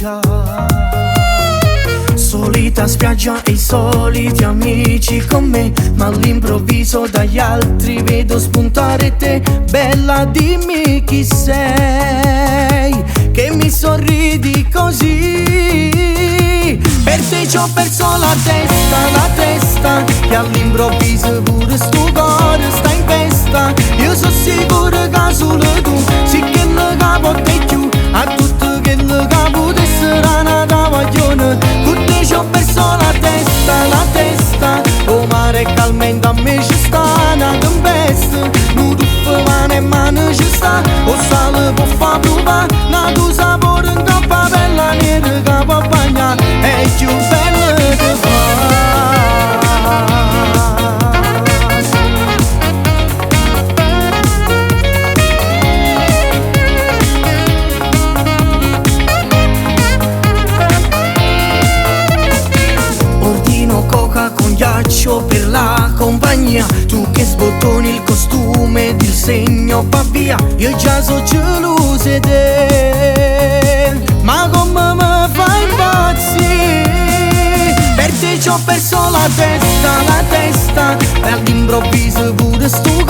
già. Solita spiaggia e i soliti amici con me, ma all'improvviso dagli altri vedo spuntare te. Bella, dimmi chi sei, che mi sorridi così. Per te ci ho perso la testa, che all'improvviso pure sto cuore sta in festa. Io sono sicuro che solo tu, sì che ne capo te più, a tutto che ne capo te sarà una cavaglione. Con te ci ho perso la testa, o mare calmenta a me ci sta una tempesta. Nu tuffo mano in mano ci sta, o sale può fa provare, una tu sapore in cappa bella nera che può bagnare, è più bella che fa. Con ghiaccio per la compagnia, tu che sbottoni il costume ed il segno va via. Io già so geloso di te, ma come mi fai impazzire? Per te ci ho perso la testa, e all'improvviso pure sto